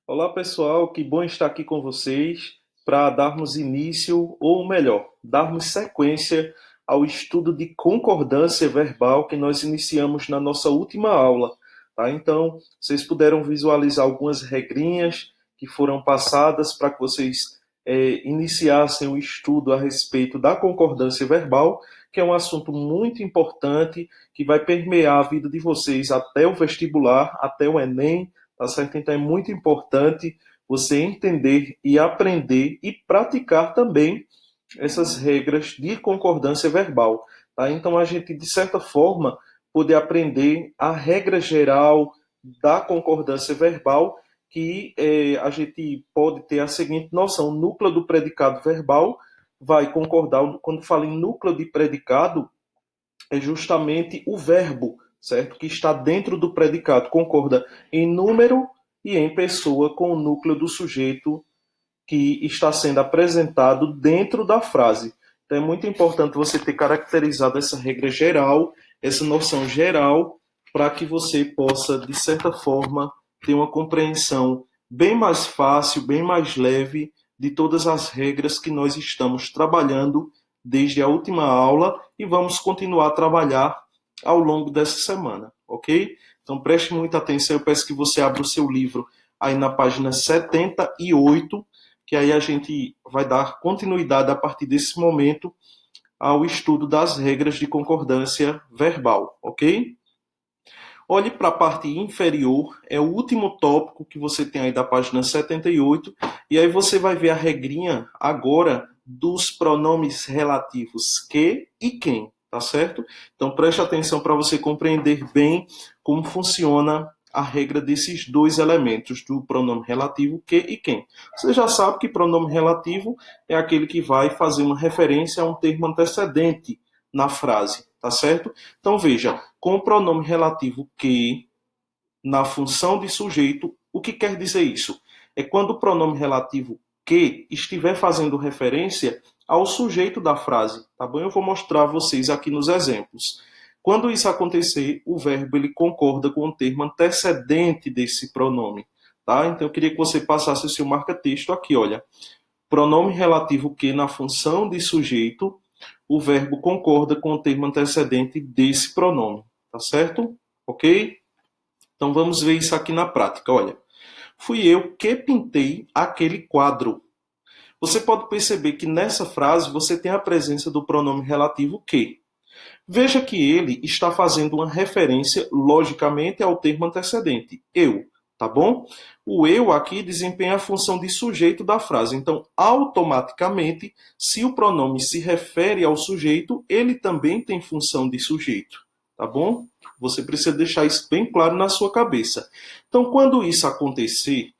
Olá pessoal, que bom estar aqui com vocês para darmos início, ou melhor, darmos sequência ao estudo de concordância verbal que nós iniciamos na nossa última aula. Tá? Então, vocês puderam visualizar algumas regrinhas que foram passadas para que vocês iniciassem o estudo a respeito da concordância verbal, que é um assunto muito importante que vai permear a vida de vocês até o vestibular, até o Enem. Tá certo? Então é muito importante você entender e aprender e praticar também essas regras de concordância verbal. Tá? Então a gente, de certa forma, poder aprender a regra geral da concordância verbal, que a gente pode ter a seguinte noção: o núcleo do predicado verbal vai concordar. Quando fala em núcleo de predicado, é justamente o verbo, certo? Que está dentro do predicado, concorda em número e em pessoa com o núcleo do sujeito que está sendo apresentado dentro da frase. Então é muito importante você ter caracterizado essa regra geral, essa noção geral, para que você possa, de certa forma, ter uma compreensão bem mais fácil, bem mais leve de todas as regras que nós estamos trabalhando desde a última aula e vamos continuar a trabalhar ao longo dessa semana, ok? Então preste muita atenção, eu peço que você abra o seu livro aí na página 78, que aí a gente vai dar continuidade a partir desse momento ao estudo das regras de concordância verbal, ok? Olhe para a parte inferior, é o último tópico que você tem aí da página 78, e aí você vai ver a regrinha agora dos pronomes relativos que e quem, tá certo? Então preste atenção para você compreender bem como funciona a regra desses dois elementos, do pronome relativo que e quem. Você já sabe que pronome relativo é aquele que vai fazer uma referência a um termo antecedente na frase, tá certo? Então veja, com o pronome relativo que na função de sujeito, o que quer dizer isso? É quando o pronome relativo que estiver fazendo referência ao sujeito da frase, tá bom? Eu vou mostrar a vocês aqui nos exemplos. Quando isso acontecer, o verbo ele concorda com o termo antecedente desse pronome, tá? Então eu queria que você passasse o seu marca-texto aqui, olha. Pronome relativo que na função de sujeito, o verbo concorda com o termo antecedente desse pronome, tá certo? Ok? Então vamos ver isso aqui na prática. Olha, fui eu que pintei aquele quadro. Você pode perceber que nessa frase você tem a presença do pronome relativo que. Veja que ele está fazendo uma referência, logicamente, ao termo antecedente, eu, tá bom? O eu aqui desempenha a função de sujeito da frase. Então, automaticamente, se o pronome se refere ao sujeito, ele também tem função de sujeito, tá bom? Você precisa deixar isso bem claro na sua cabeça. Então, quando isso acontecer,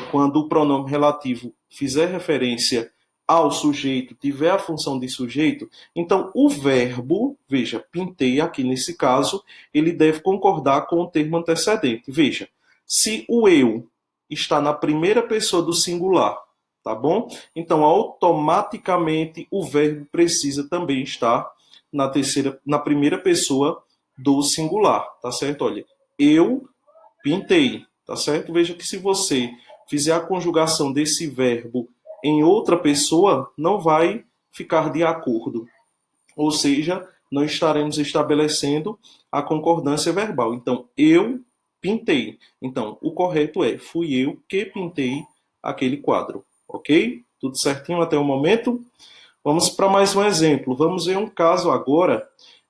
quando o pronome relativo fizer referência ao sujeito, tiver a função de sujeito, então o verbo, veja, pintei aqui nesse caso, ele deve concordar com o termo antecedente. Veja, se o eu está na primeira pessoa do singular, tá bom? Então automaticamente o verbo precisa também estar na primeira pessoa do singular, tá certo? Olha, eu pintei, tá certo? Veja que se você fizer a conjugação desse verbo em outra pessoa, não vai ficar de acordo. Ou seja, não estaremos estabelecendo a concordância verbal. Então, eu pintei. Então, o correto é fui eu que pintei aquele quadro. Ok? Tudo certinho até o momento? Vamos para mais um exemplo. Vamos ver um caso agora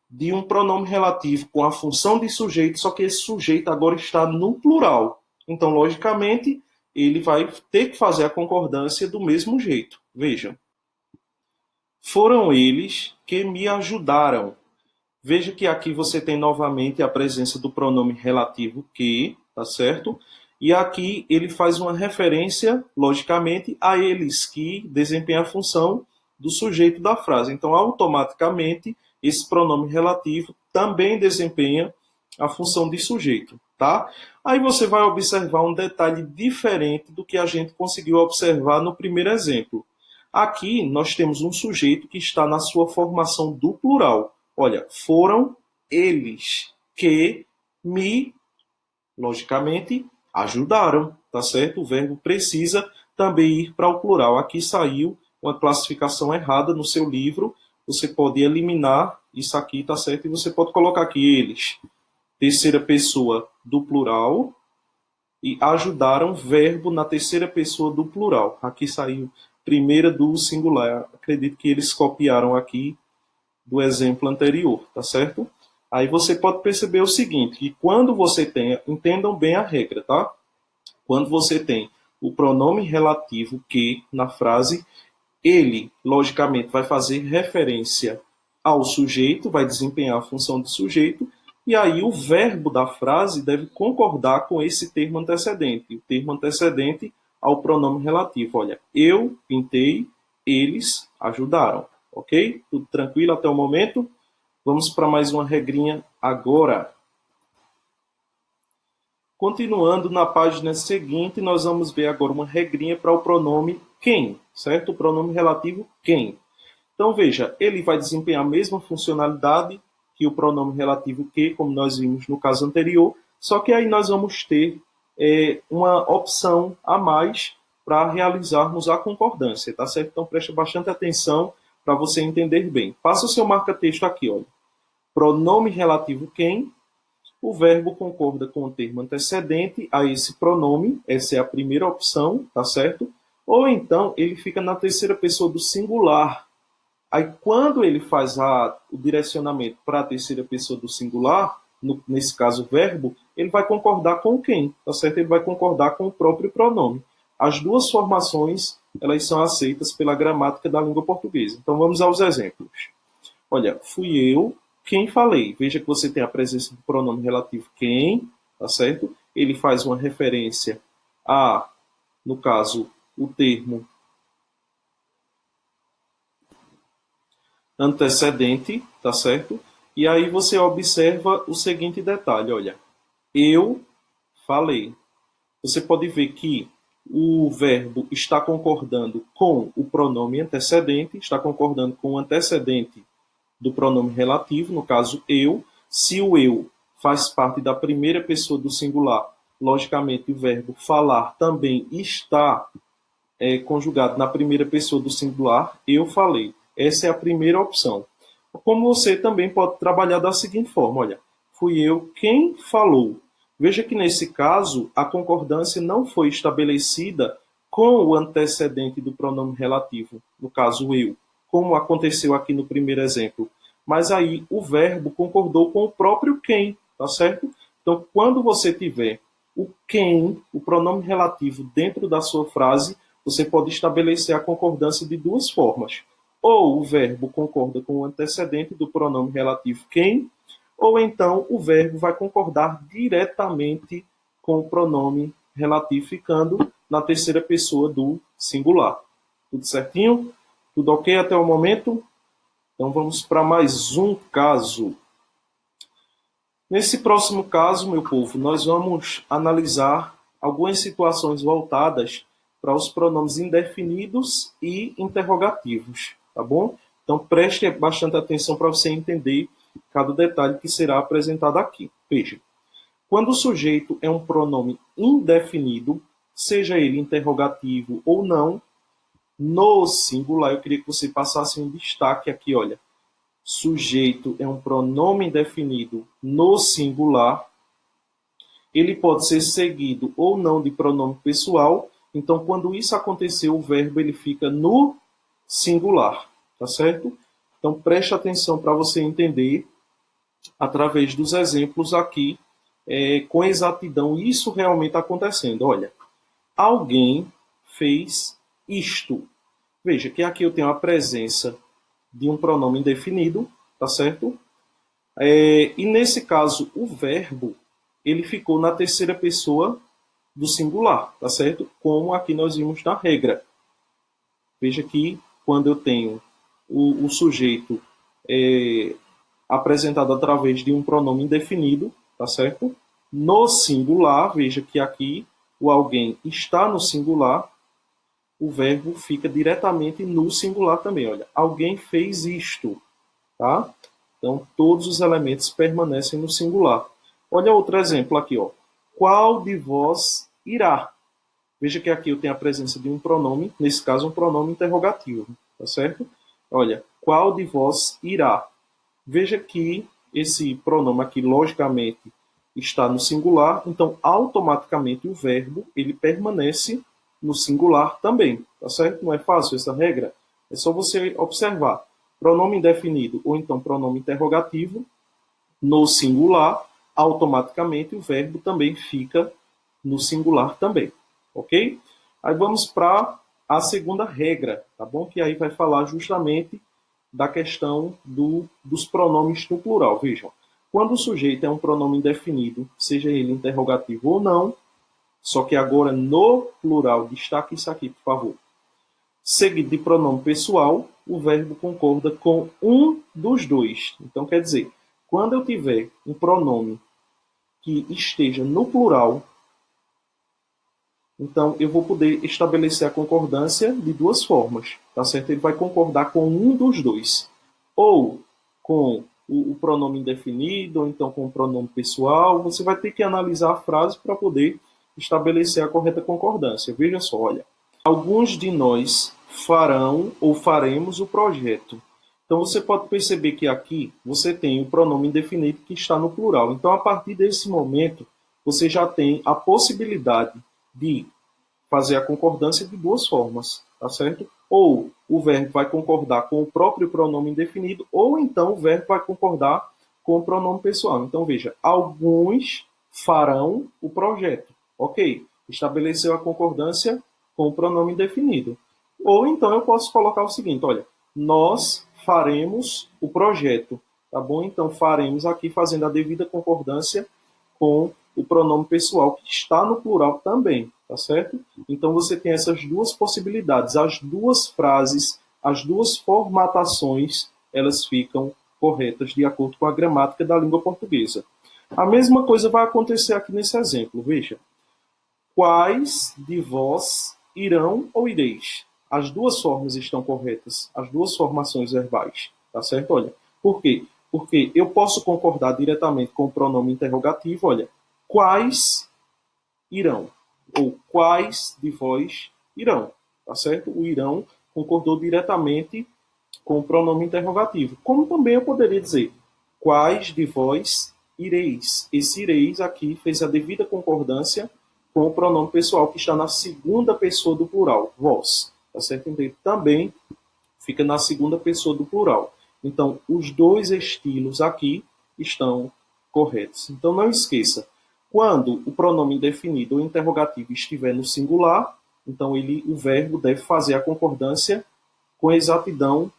de um pronome relativo com a função de sujeito, só que esse sujeito agora está no plural. Então, logicamente, ele vai ter que fazer a concordância do mesmo jeito. Vejam. Foram eles que me ajudaram. Veja que aqui você tem novamente a presença do pronome relativo que, tá certo? E aqui ele faz uma referência, logicamente, a eles que desempenham a função do sujeito da frase. Então, automaticamente, esse pronome relativo também desempenha a função de sujeito, tá? Aí você vai observar um detalhe diferente do que a gente conseguiu observar no primeiro exemplo. Aqui nós temos um sujeito que está na sua formação do plural. Olha, foram eles que me, logicamente, ajudaram, tá certo? O verbo precisa também ir para o plural. Aqui saiu uma classificação errada no seu livro. Você pode eliminar isso aqui, tá certo? E você pode colocar aqui eles, terceira pessoa do plural, e ajudaram, verbo na terceira pessoa do plural. Aqui saiu primeira do singular. Acredito que eles copiaram aqui do exemplo anterior, tá certo? Aí você pode perceber o seguinte, que quando você tem, entendam bem a regra, tá? Quando você tem o pronome relativo que na frase, ele, logicamente, vai fazer referência ao sujeito, vai desempenhar a função de sujeito, e aí o verbo da frase deve concordar com esse termo antecedente. O termo antecedente ao pronome relativo. Olha, eu pintei, eles ajudaram. Ok? Tudo tranquilo até o momento? Vamos para mais uma regrinha agora. Continuando na página seguinte, nós vamos ver agora uma regrinha para o pronome quem, certo? O pronome relativo quem. Então, veja, ele vai desempenhar a mesma funcionalidade que o pronome relativo que, como nós vimos no caso anterior, só que aí nós vamos ter uma opção a mais para realizarmos a concordância, tá certo? Então, preste bastante atenção para você entender bem. Passa o seu marca-texto aqui, olha. Pronome relativo quem, o verbo concorda com o termo antecedente a esse pronome, essa é a primeira opção, tá certo? Ou então ele fica na terceira pessoa do singular. Aí quando ele faz o direcionamento para a terceira pessoa do singular, nesse caso o verbo, ele vai concordar com quem, tá certo? Ele vai concordar com o próprio pronome. As duas formações, elas são aceitas pela gramática da língua portuguesa. Então vamos aos exemplos. Olha, fui eu quem falei. Veja que você tem a presença do pronome relativo quem, tá certo? Ele faz uma referência a, no caso, o termo antecedente, tá certo? E aí você observa o seguinte detalhe, olha. Eu falei. Você pode ver que o verbo está concordando com o pronome antecedente, está concordando com o antecedente do pronome relativo, no caso eu. Se o eu faz parte da primeira pessoa do singular, logicamente o verbo falar também está conjugado na primeira pessoa do singular, eu falei. Essa é a primeira opção. Como você também pode trabalhar da seguinte forma, olha, fui eu quem falou. Veja que nesse caso a concordância não foi estabelecida com o antecedente do pronome relativo, no caso eu, como aconteceu aqui no primeiro exemplo. Mas aí o verbo concordou com o próprio quem, tá certo? Então, quando você tiver o quem, o pronome relativo dentro da sua frase, você pode estabelecer a concordância de duas formas. Ou o verbo concorda com o antecedente do pronome relativo quem, ou então o verbo vai concordar diretamente com o pronome relativo, ficando na terceira pessoa do singular. Tudo certinho? Tudo ok até o momento? Então vamos para mais um caso. Nesse próximo caso, meu povo, nós vamos analisar algumas situações voltadas para os pronomes indefinidos e interrogativos, tá bom? Então preste bastante atenção para você entender cada detalhe que será apresentado aqui. Veja, quando o sujeito é um pronome indefinido, seja ele interrogativo ou não, no singular, eu queria que você passasse um destaque aqui, olha. Sujeito é um pronome indefinido no singular. Ele pode ser seguido ou não de pronome pessoal. Então, quando isso acontecer, o verbo ele fica no singular, tá certo? Então, preste atenção para você entender, através dos exemplos aqui, com exatidão, isso realmente acontecendo. Olha, alguém fez isto. Veja que aqui eu tenho a presença de um pronome indefinido, tá certo? E nesse caso, o verbo, ele ficou na terceira pessoa do singular, tá certo? Como aqui nós vimos na regra. Veja que quando eu tenho o sujeito apresentado através de um pronome indefinido, tá certo? No singular, veja que aqui o alguém está no singular, o verbo fica diretamente no singular também. Olha, alguém fez isto, tá? Então, todos os elementos permanecem no singular. Olha outro exemplo aqui, ó. Qual de vós irá. Veja que aqui eu tenho a presença de um pronome, nesse caso um pronome interrogativo, tá certo? Olha, qual de vós irá? Veja que esse pronome aqui, logicamente, está no singular, então automaticamente o verbo ele permanece no singular também, tá certo? Não é fácil essa regra, é só você observar. Pronome indefinido ou então pronome interrogativo, no singular, automaticamente o verbo também fica no singular também, ok? Aí vamos para a segunda regra, tá bom? Que aí vai falar justamente da questão dos pronomes no plural. Vejam, quando o sujeito é um pronome indefinido, seja ele interrogativo ou não, só que agora no plural, destaque isso aqui, por favor. Seguido de pronome pessoal, o verbo concorda com um dos dois. Então, quer dizer, quando eu tiver um pronome que esteja no plural, então eu vou poder estabelecer a concordância de duas formas, tá certo? Ele vai concordar com um dos dois, ou com o pronome indefinido, ou então com o pronome pessoal. Você vai ter que analisar a frase para poder estabelecer a correta concordância. Veja só, olha. Alguns de nós farão ou faremos o projeto. Então você pode perceber que aqui você tem o pronome indefinido que está no plural. Então, a partir desse momento, você já tem a possibilidade de fazer a concordância de duas formas, tá certo? Ou o verbo vai concordar com o próprio pronome indefinido, ou então o verbo vai concordar com o pronome pessoal. Então, veja, alguns farão o projeto. Ok, estabeleceu a concordância com o pronome indefinido. Ou então eu posso colocar o seguinte, olha, nós faremos o projeto, tá bom? Então faremos aqui fazendo a devida concordância com o pronome pessoal que está no plural também, tá certo? Então você tem essas duas possibilidades, as duas frases, as duas formatações, elas ficam corretas de acordo com a gramática da língua portuguesa. A mesma coisa vai acontecer aqui nesse exemplo, veja. Quais de vós irão ou ireis? As duas formas estão corretas, as duas formações verbais, tá certo? Olha, por quê? Porque eu posso concordar diretamente com o pronome interrogativo, olha, quais irão? Ou quais de vós irão? Tá certo? O irão concordou diretamente com o pronome interrogativo. Como também eu poderia dizer, quais de vós ireis? Esse ireis aqui fez a devida concordância com o pronome pessoal que está na segunda pessoa do plural, vós. Tá certo? Então, também fica na segunda pessoa do plural. Então, os dois estilos aqui estão corretos. Então, não esqueça, quando o pronome indefinido ou interrogativo estiver no singular, então o verbo deve fazer a concordância com exatidão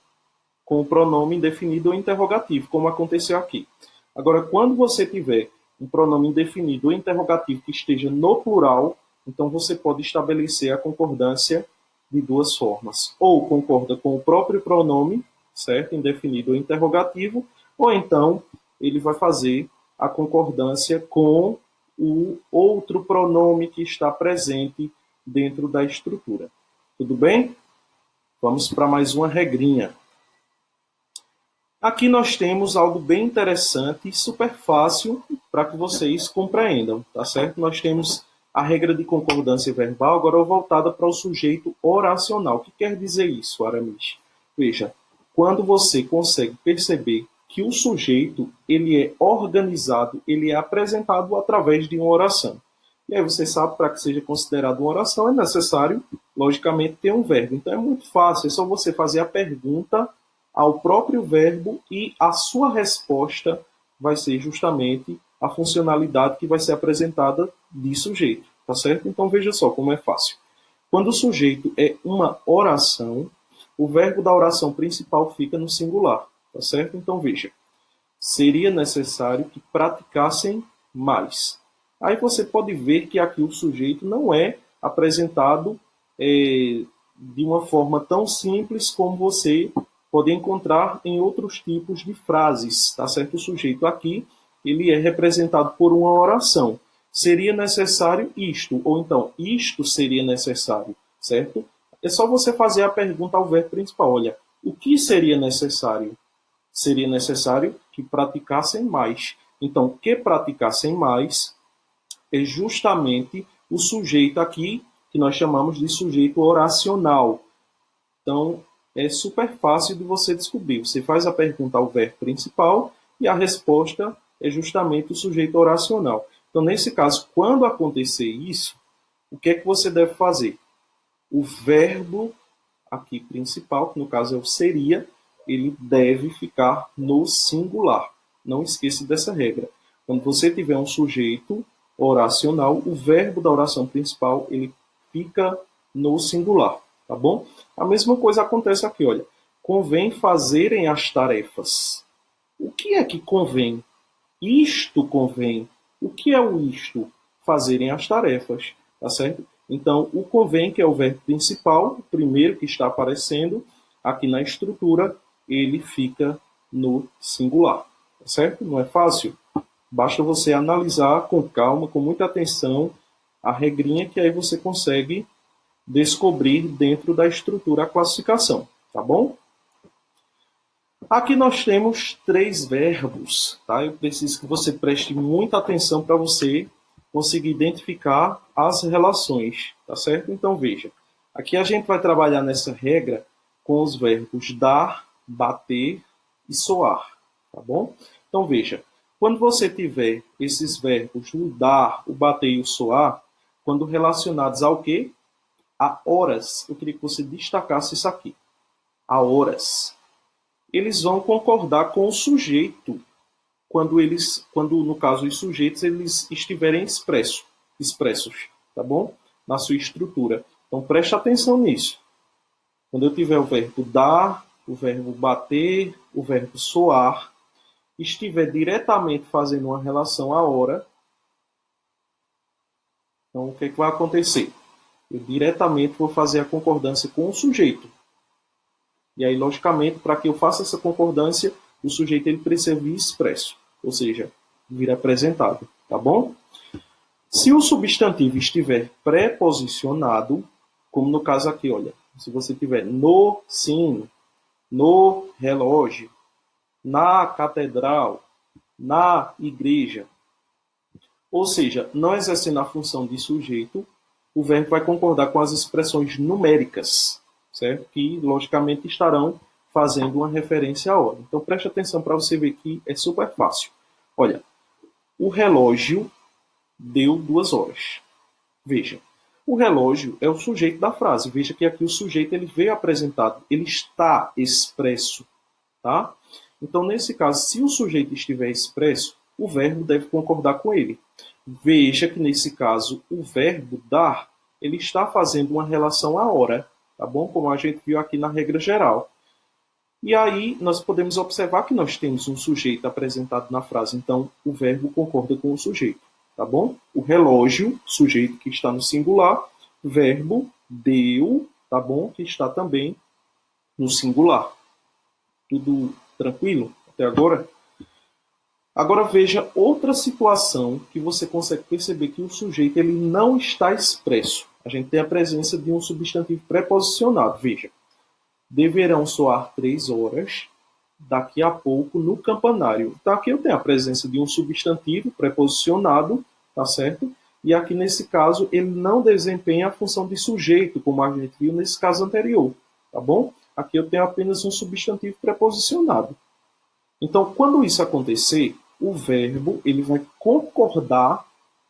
com o pronome indefinido ou interrogativo, como aconteceu aqui. Agora, quando você tiver um pronome indefinido ou interrogativo que esteja no plural, então você pode estabelecer a concordância de duas formas. Ou concorda com o próprio pronome, certo? Indefinido ou interrogativo, ou então ele vai fazer a concordância com o outro pronome que está presente dentro da estrutura. Tudo bem? Vamos para mais uma regrinha. Aqui nós temos algo bem interessante e super fácil para que vocês compreendam, tá certo? Nós temos a regra de concordância verbal, agora voltada para o sujeito oracional. O que quer dizer isso, Aramis? Veja, quando você consegue perceber que o sujeito ele é organizado, ele é apresentado através de uma oração. E aí você sabe, para que seja considerado uma oração, é necessário, logicamente, ter um verbo. Então é muito fácil, é só você fazer a pergunta ao próprio verbo e a sua resposta vai ser justamente a funcionalidade que vai ser apresentada de sujeito, tá certo? Então veja só como é fácil. Quando o sujeito é uma oração, o verbo da oração principal fica no singular, tá certo? Então veja, seria necessário que praticassem mais. Aí você pode ver que aqui o sujeito não é apresentado de uma forma tão simples como você pode encontrar em outros tipos de frases, tá certo? O sujeito aqui, ele é representado por uma oração. Seria necessário isto, ou então, isto seria necessário, certo? É só você fazer a pergunta ao verbo principal. Olha, o que seria necessário? Seria necessário que praticassem mais. Então, que praticassem mais é justamente o sujeito aqui, que nós chamamos de sujeito oracional. Então, é super fácil de você descobrir. Você faz a pergunta ao verbo principal e a resposta é justamente o sujeito oracional. Então, nesse caso, quando acontecer isso, o que é que você deve fazer? O verbo aqui principal, que no caso é o seria, ele deve ficar no singular. Não esqueça dessa regra. Quando você tiver um sujeito oracional, o verbo da oração principal ele fica no singular, tá bom? A mesma coisa acontece aqui, olha. Convém fazerem as tarefas. O que é que convém? Isto convém. O que é o isto? Fazerem as tarefas, tá certo? Então, o convém, que é o verbo principal, o primeiro que está aparecendo aqui na estrutura, ele fica no singular, tá certo? Não é fácil? Basta você analisar com calma, com muita atenção, a regrinha que aí você consegue descobrir dentro da estrutura a classificação, tá bom? Aqui nós temos 3 verbos, tá? Eu preciso que você preste muita atenção para você conseguir identificar as relações, tá certo? Então veja, aqui a gente vai trabalhar nessa regra com os verbos dar, bater e soar, tá bom? Então veja, quando você tiver esses verbos, o dar, o bater e o soar, quando relacionados ao quê? A horas. Eu queria que você destacasse isso aqui. A horas. Eles vão concordar com o sujeito quando no caso os sujeitos eles estiverem expressos, tá bom? Na sua estrutura. Então preste atenção nisso. Quando eu tiver o verbo dar, o verbo bater, o verbo soar, estiver diretamente fazendo uma relação à hora, então o que é que vai acontecer? Eu diretamente vou fazer a concordância com o sujeito. E aí, logicamente, para que eu faça essa concordância, o sujeito ele precisa vir expresso, ou seja, vir apresentado, tá bom? Se o substantivo estiver preposicionado, como no caso aqui, olha, se você tiver no sino, no relógio, na catedral, na igreja, ou seja, não exercendo a função de sujeito, o verbo vai concordar com as expressões numéricas, certo? Que, logicamente, estarão fazendo uma referência à hora. Então, preste atenção para você ver que é super fácil. Olha, o relógio deu 2 horas. Veja, o relógio é o sujeito da frase. Veja que aqui o sujeito ele veio apresentado, ele está expresso, tá? Então, nesse caso, se o sujeito estiver expresso, o verbo deve concordar com ele. Veja que, nesse caso, o verbo dar, ele está fazendo uma relação à hora, tá bom? Como a gente viu aqui na regra geral. E aí, nós podemos observar que nós temos um sujeito apresentado na frase, então o verbo concorda com o sujeito, tá bom? O relógio, sujeito que está no singular, verbo deu, tá bom? Que está também no singular. Tudo tranquilo até agora? Agora veja outra situação que você consegue perceber que o sujeito ele não está expresso. A gente tem a presença de um substantivo preposicionado. Veja, deverão soar 3 horas daqui a pouco no campanário. Então aqui eu tenho a presença de um substantivo preposicionado, tá certo? E aqui nesse caso ele não desempenha a função de sujeito, como a gente viu nesse caso anterior, tá bom? Aqui eu tenho apenas um substantivo preposicionado. Então, quando isso acontecer, o verbo ele vai concordar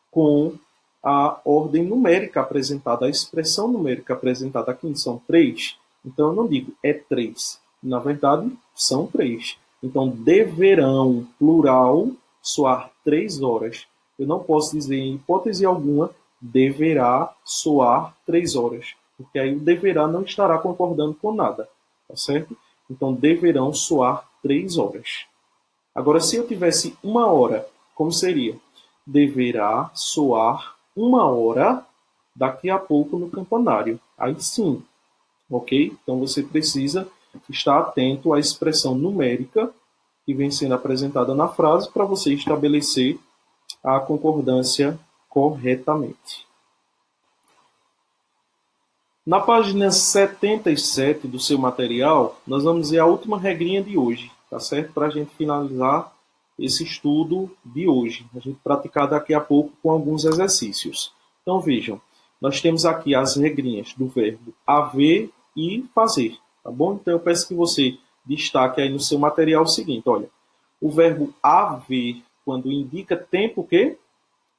com a ordem numérica apresentada, a expressão numérica apresentada aqui, são 3. Então, eu não digo é 3. Na verdade, são 3. Então, deverão, plural, soar 3 horas. Eu não posso dizer, em hipótese alguma, deverá soar 3 horas. Porque aí o deverá não estará concordando com nada. Tá certo? Então, deverão soar 3 horas. Agora, se eu tivesse 1 hora, como seria? Deverá soar 1 hora daqui a pouco no campanário. Aí sim, ok? Então, você precisa estar atento à expressão numérica que vem sendo apresentada na frase para você estabelecer a concordância corretamente. Na página 77 do seu material, nós vamos ver a última regrinha de hoje, tá certo? Para a gente finalizar esse estudo de hoje. A gente praticar daqui a pouco com alguns exercícios. Então vejam, nós temos aqui as regrinhas do verbo haver e fazer, tá bom? Então eu peço que você destaque aí no seu material o seguinte, olha, o verbo haver, quando indica tempo que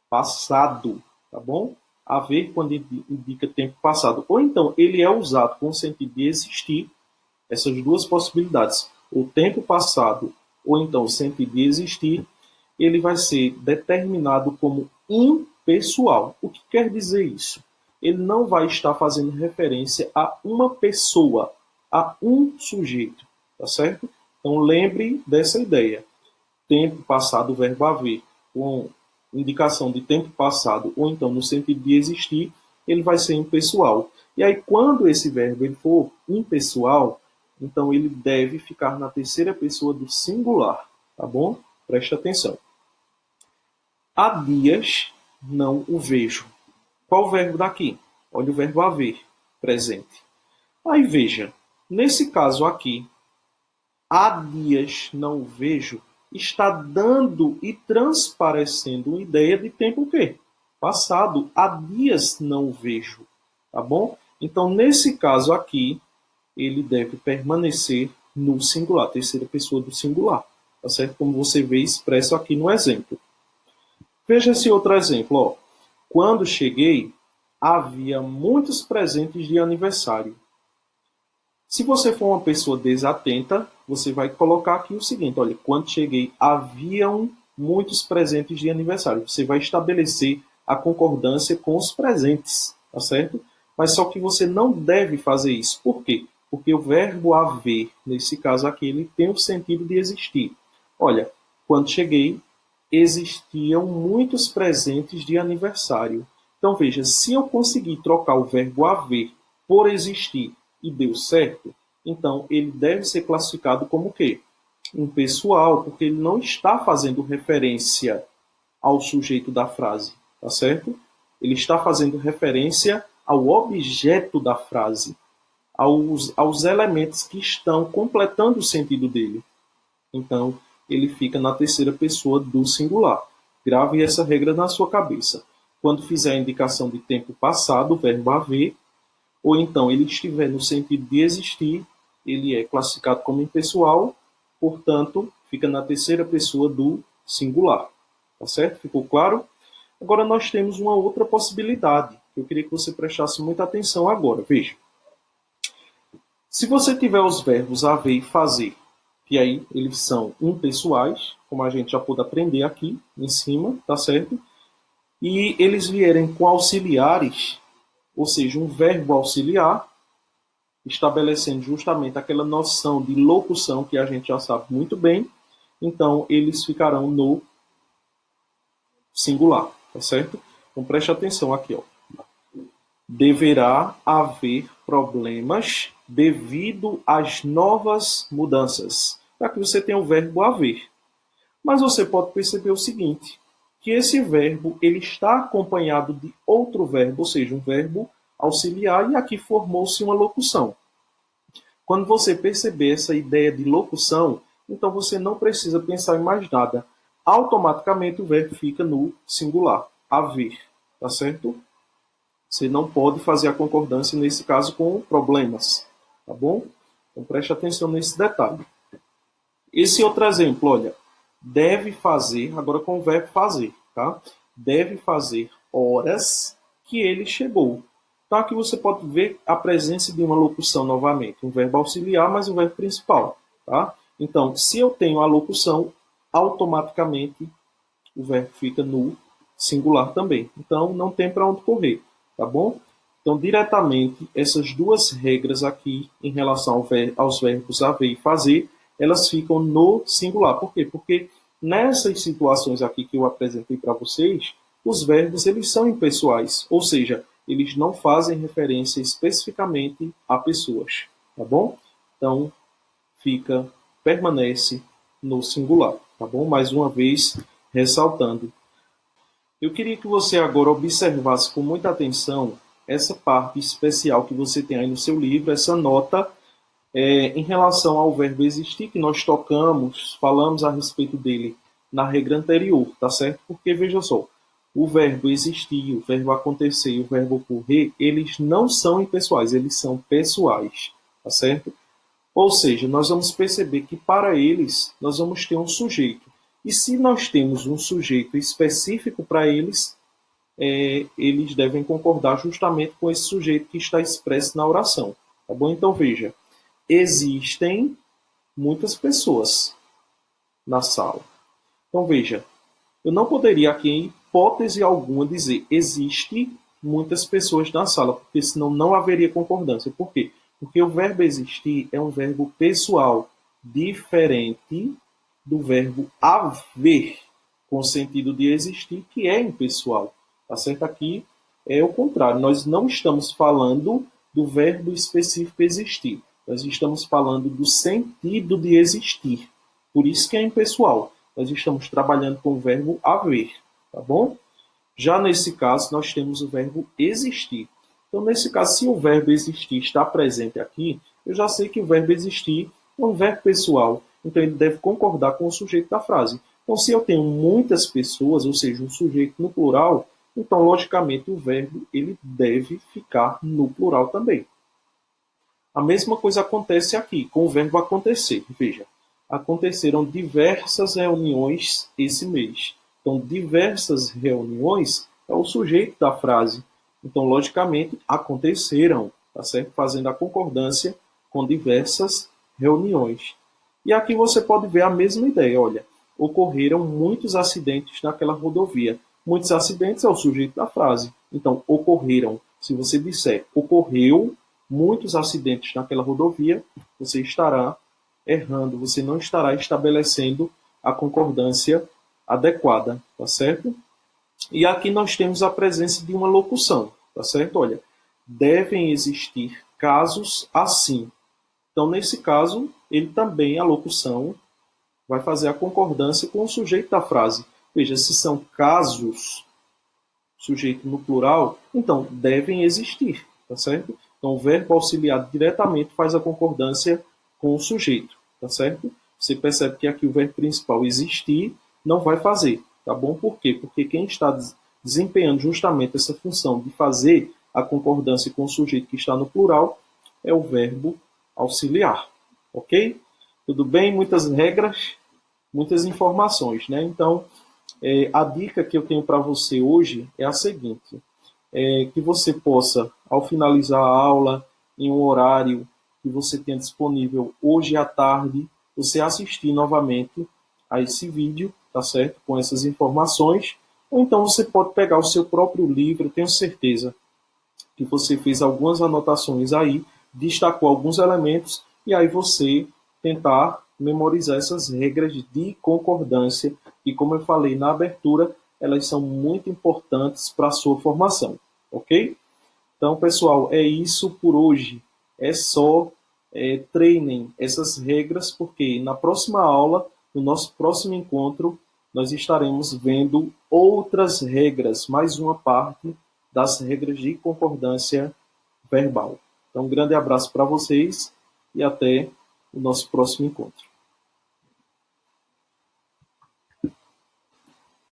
passado, tá bom? Haver quando indica tempo passado. Ou então, ele é usado com o sentido de existir, essas duas possibilidades, o tempo passado ou então o sentido de existir, ele vai ser determinado como impessoal. O que quer dizer isso? Ele não vai estar fazendo referência a uma pessoa, a um sujeito, tá certo? Então lembre dessa ideia. Tempo passado, o verbo haver, com indicação de tempo passado ou então no sentido de existir, ele vai ser impessoal. E aí quando esse verbo ele for impessoal, então ele deve ficar na terceira pessoa do singular, tá bom? Preste atenção. Há dias não o vejo. Qual o verbo daqui? Olha o verbo haver, presente. Aí veja, nesse caso aqui, há dias não o vejo, está dando e transparecendo uma ideia de tempo o quê? Passado. Há dias não o vejo, tá bom? Então, nesse caso aqui, ele deve permanecer no singular, terceira pessoa do singular, tá certo? Como você vê expresso aqui no exemplo. Veja esse outro exemplo, ó. Quando cheguei, havia muitos presentes de aniversário. Se você for uma pessoa desatenta, você vai colocar aqui o seguinte, olha, quando cheguei, haviam muitos presentes de aniversário. Você vai estabelecer a concordância com os presentes, tá certo? Mas só que você não deve fazer isso. Por quê? Porque o verbo haver, nesse caso aqui, ele tem o sentido de existir. Olha, quando cheguei, existiam muitos presentes de aniversário. Então veja, se eu conseguir trocar o verbo haver por existir e deu certo, então ele deve ser classificado como o quê? Impessoal, porque ele não está fazendo referência ao sujeito da frase, tá certo? Ele está fazendo referência ao objeto da frase, aos elementos que estão completando o sentido dele. Então, ele fica na terceira pessoa do singular. Grave essa regra na sua cabeça. Quando fizer a indicação de tempo passado, o verbo haver, ou então ele estiver no sentido de existir, ele é classificado como impessoal, portanto, fica na terceira pessoa do singular. Tá certo? Ficou claro? Agora nós temos uma outra possibilidade. Eu queria que você prestasse muita atenção agora. Veja. Se você tiver os verbos haver e fazer, que aí eles são impessoais, como a gente já pôde aprender aqui em cima, tá certo? E eles vierem com auxiliares, ou seja, um verbo auxiliar, estabelecendo justamente aquela noção de locução que a gente já sabe muito bem, então eles ficarão no singular, tá certo? Então preste atenção aqui, ó. Deverá haver problemas devido às novas mudanças. Aqui você tem o verbo haver. Mas você pode perceber o seguinte, que esse verbo ele está acompanhado de outro verbo, ou seja, um verbo auxiliar, e aqui formou-se uma locução. Quando você perceber essa ideia de locução, então você não precisa pensar em mais nada. Automaticamente o verbo fica no singular, haver, tá certo? Você não pode fazer a concordância nesse caso com problemas, tá bom? Então preste atenção nesse detalhe. Esse outro exemplo, olha, deve fazer, agora com o verbo fazer, tá? Deve fazer horas que ele chegou. Então aqui você pode ver a presença de uma locução novamente, um verbo auxiliar, mas um verbo principal, tá? Então, se eu tenho a locução, automaticamente o verbo fica no singular também. Então, não tem para onde correr, tá bom? Então, diretamente, essas duas regras aqui, em relação aos verbos haver e fazer, elas ficam no singular. Por quê? Porque nessas situações aqui que eu apresentei para vocês, os verbos eles são impessoais, ou seja, eles não fazem referência especificamente a pessoas, tá bom? Então, permanece no singular, tá bom? Mais uma vez, ressaltando. Eu queria que você agora observasse com muita atenção essa parte especial que você tem aí no seu livro, essa nota em relação ao verbo existir, que nós falamos a respeito dele na regra anterior, tá certo? Porque, veja só, o verbo existir, o verbo acontecer e o verbo ocorrer, eles não são impessoais, eles são pessoais, tá certo? Ou seja, nós vamos perceber que para eles nós vamos ter um sujeito. E se nós temos um sujeito específico para eles, eles devem concordar justamente com esse sujeito que está expresso na oração. Tá bom? Então veja, existem muitas pessoas na sala. Então veja, eu não poderia aqui, em hipótese alguma, dizer existe muitas pessoas na sala, porque senão não haveria concordância. Por quê? Porque o verbo existir é um verbo pessoal, diferente do verbo haver, com o sentido de existir, que é impessoal. Tá certo? Aqui é o contrário. Nós não estamos falando do verbo específico existir. Nós estamos falando do sentido de existir. Por isso que é impessoal. Nós estamos trabalhando com o verbo haver. Tá bom? Já nesse caso, nós temos o verbo existir. Então, nesse caso, se o verbo existir está presente aqui, eu já sei que o verbo existir é um verbo pessoal. Então, ele deve concordar com o sujeito da frase. Então, se eu tenho muitas pessoas, ou seja, um sujeito no plural, então, logicamente, o verbo ele deve ficar no plural também. A mesma coisa acontece aqui com o verbo acontecer. Veja, aconteceram diversas reuniões esse mês. Então, diversas reuniões é o sujeito da frase. Então, logicamente, aconteceram, tá certo? Fazendo a concordância com diversas reuniões. E aqui você pode ver a mesma ideia. Olha, ocorreram muitos acidentes naquela rodovia. Muitos acidentes é o sujeito da frase. Então, ocorreram. Se você disser ocorreu muitos acidentes naquela rodovia, você estará errando, você não estará estabelecendo a concordância adequada, tá certo? E aqui nós temos a presença de uma locução, tá certo? Olha, devem existir casos assim. Então, nesse caso, ele também, a locução, vai fazer a concordância com o sujeito da frase. Veja, se são casos, sujeito no plural, então devem existir, tá certo? Então, o verbo auxiliar diretamente faz a concordância com o sujeito, tá certo? Você percebe que aqui o verbo principal existir não vai fazer, tá bom? Por quê? Porque quem está desempenhando justamente essa função de fazer a concordância com o sujeito que está no plural é o verbo auxiliar, ok? Tudo bem? Muitas regras, muitas informações, né? Então, a dica que eu tenho para você hoje é a seguinte, que você possa, ao finalizar a aula, em um horário que você tenha disponível hoje à tarde, você assistir novamente a esse vídeo, tá certo? Com essas informações, ou então você pode pegar o seu próprio livro, eu tenho certeza que você fez algumas anotações aí, destacou alguns elementos, e aí você tentar memorizar essas regras de concordância, e como eu falei na abertura, elas são muito importantes para a sua formação, ok? Então, pessoal, é isso por hoje. É só treinem essas regras, porque na próxima aula, no nosso próximo encontro, nós estaremos vendo outras regras, mais uma parte das regras de concordância verbal. Então, um grande abraço para vocês e até o nosso próximo encontro.